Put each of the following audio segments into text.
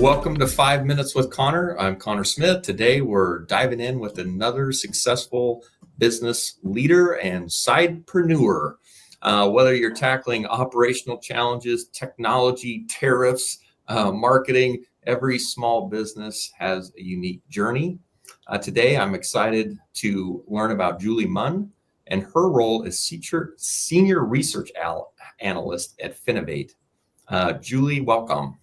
Welcome to 5 Minutes with Conor. I'm Conor Smith. Today we're diving in with another successful business leader and sidepreneur. Whether you're tackling operational challenges, technology, tariffs, marketing, every small business has a unique journey. Today I'm excited to learn about Julie Muhn and her role as senior research analyst at Finovate. Julie, welcome.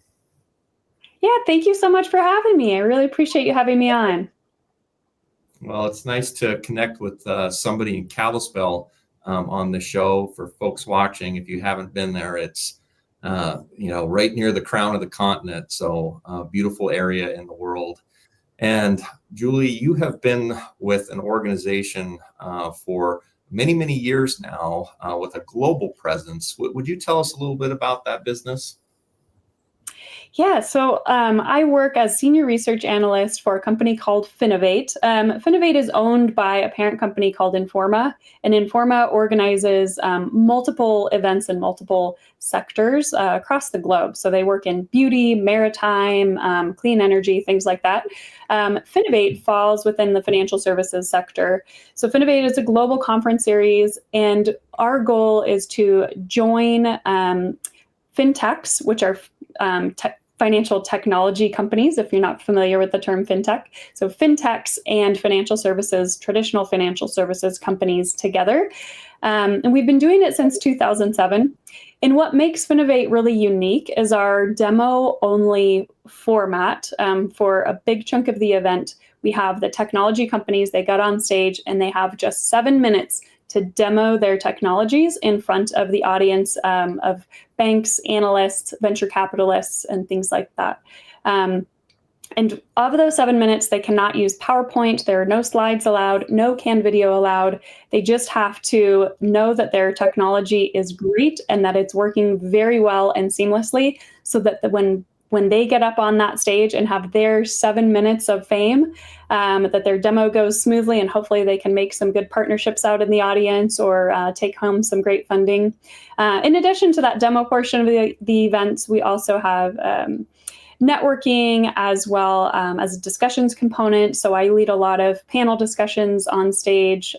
Yeah, thank you so much for having me. I really appreciate you having me on. Well, it's nice to connect with somebody in Kalispell on the show. For folks watching, if you haven't been there, it's right near the crown of the continent. So beautiful area in the world. And Julie, you have been with an organization for many, many years now with a global presence. Would you tell us a little bit about that business? Yeah, so I work as senior research analyst for a company called Finovate. Finovate is owned by a parent company called Informa, and Informa organizes multiple events in multiple sectors across the globe. So they work in beauty, maritime, clean energy, things like that. Finovate falls within the financial services sector. So Finovate is a global conference series, and our goal is to join fintechs, which are financial technology companies, if you're not familiar with the term fintech. So fintechs and financial services, traditional financial services companies together. And we've been doing it since 2007. And what makes Finovate really unique is our demo-only format. For a big chunk of the event, we have the technology companies, they got on stage and they have just 7 minutes to demo their technologies in front of the audience of banks, analysts, venture capitalists, and things like that. And of those 7 minutes, they cannot use PowerPoint. There are no slides allowed, no canned video allowed. They just have to know that their technology is great and that it's working very well and seamlessly, so that when they get up on that stage and have their 7 minutes of fame, that their demo goes smoothly, and hopefully they can make some good partnerships out in the audience or take home some great funding. In addition to that demo portion of the events, we also have networking as well as a discussions component. So I lead a lot of panel discussions on stage,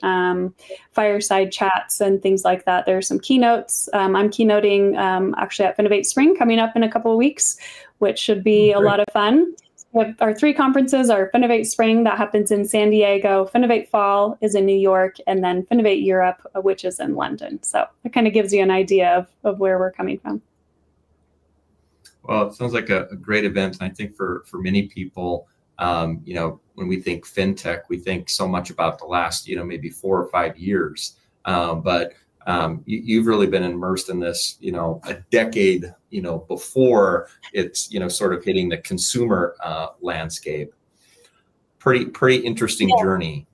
fireside chats and things like that. There's some keynotes. I'm keynoting actually at Finovate Spring coming up in a couple of weeks, which should be a lot of fun. We have our 3 conferences, our Finovate Spring that happens in San Diego, Finovate Fall is in New York, and then Finovate Europe, which is in London. So it kind of gives you an idea of where we're coming from. Well, it sounds like a great event. And I think for many people, when we think fintech, we think so much about the last, maybe 4 or 5 years. But you've really been immersed in this, a decade, before it's, sort of hitting the consumer landscape. Pretty interesting journey.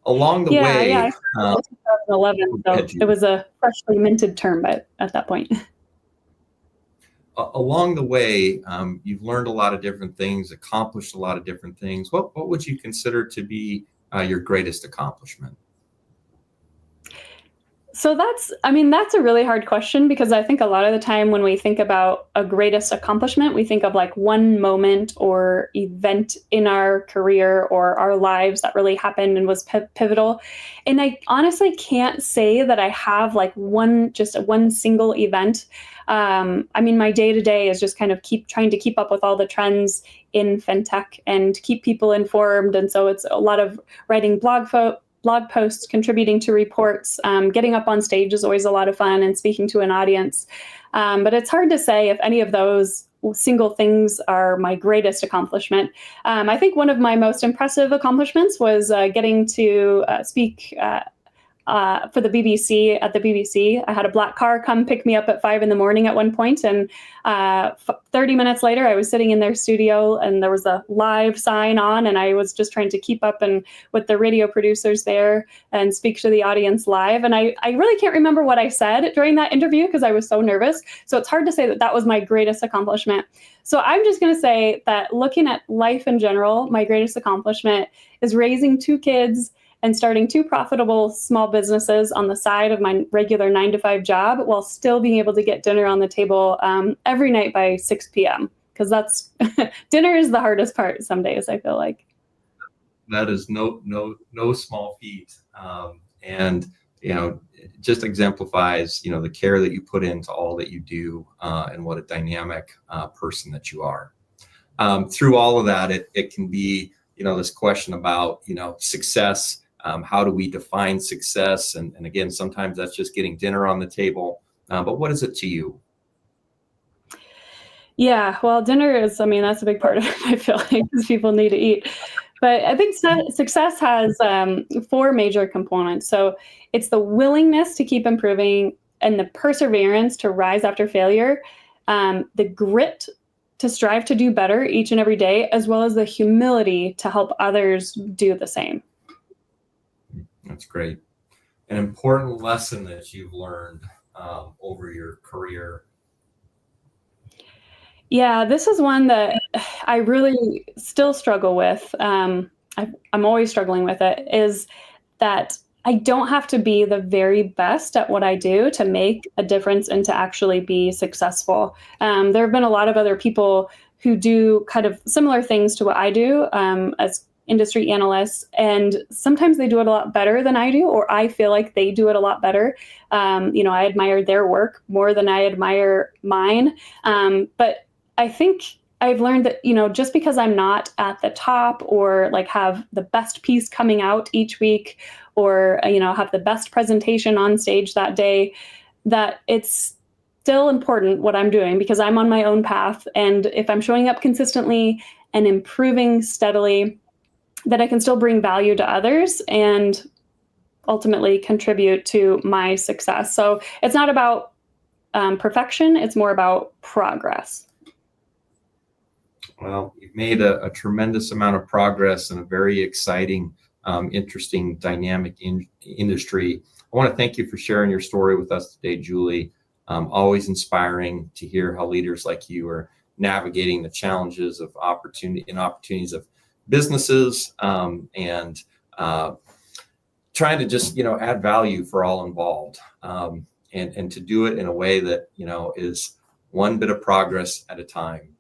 Along the way, I started in 2011, so it was a freshly minted term, but at that point. Along the way, you've learned a lot of different things, accomplished a lot of different things. What would you consider to be your greatest accomplishment? So that's a really hard question, because I think a lot of the time when we think about a greatest accomplishment, we think of like one moment or event in our career or our lives that really happened and was pivotal. And I honestly can't say that I have like one single event. My day-to-day is just kind of trying to keep up with all the trends in fintech and keep people informed. And so it's a lot of writing blog posts, contributing to reports, getting up on stage is always a lot of fun, and speaking to an audience. But it's hard to say if any of those single things are my greatest accomplishment. I think one of my most impressive accomplishments was getting to speak for the BBC at the BBC. I had a black car come pick me up at 5 a.m. at one point, and 30 minutes later, I was sitting in their studio, and there was a live sign on, and I was just trying to keep up and with the radio producers there and speak to the audience live. And I really can't remember what I said during that interview because I was so nervous. So it's hard to say that that was my greatest accomplishment. So I'm just going to say that looking at life in general, my greatest accomplishment is raising 2 kids and starting 2 profitable small businesses on the side of my regular 9-to-5 job, while still being able to get dinner on the table every night by 6 p.m. because that's dinner is the hardest part some days, I feel like. That is no small feat. And, it just exemplifies, the care that you put into all that you do, and what a dynamic person that you are. Through all of that, it can be, this question about, success. How do we define success? And again, sometimes that's just getting dinner on the table. But what is it to you? Yeah, well, dinner is, that's a big part of it, I feel like, because people need to eat. But I think success has 4 major components. So it's the willingness to keep improving and the perseverance to rise after failure, the grit to strive to do better each and every day, as well as the humility to help others do the same. That's great. An important lesson that you've learned over your career. Yeah, this is one that I really still struggle with. I'm always struggling with it, is that I don't have to be the very best at what I do to make a difference and to actually be successful. There have been a lot of other people who do kind of similar things to what I do as industry analysts, and sometimes they do it a lot better than I do, or I feel like they do it a lot better. I admire their work more than I admire mine. But I think I've learned that, just because I'm not at the top or like have the best piece coming out each week or, have the best presentation on stage that day, that it's still important what I'm doing because I'm on my own path. And if I'm showing up consistently and improving steadily, that I can still bring value to others and ultimately contribute to my success. So it's not about perfection. It's more about progress. Well, you've made a tremendous amount of progress in a very exciting, interesting, dynamic industry. I want to thank you for sharing your story with us today, Julie. Always inspiring to hear how leaders like you are navigating the challenges of opportunities of businesses, and trying to just, add value for all involved, and to do it in a way that, is one bit of progress at a time.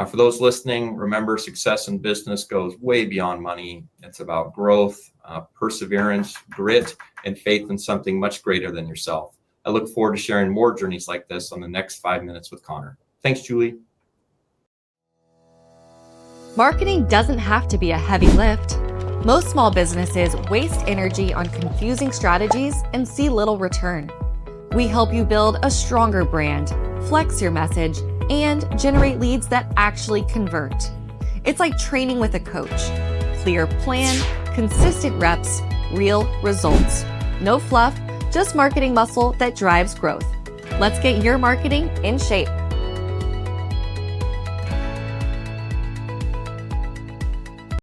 For those listening, remember, success in business goes way beyond money. It's about growth, perseverance, grit, and faith in something much greater than yourself. I look forward to sharing more journeys like this on the next 5 minutes with Conor. Thanks, Julie. Marketing doesn't have to be a heavy lift. Most small businesses waste energy on confusing strategies and see little return. We help you build a stronger brand, flex your message, and generate leads that actually convert. It's like training with a coach. Clear plan, consistent reps, real results. No fluff, just marketing muscle that drives growth. Let's get your marketing in shape.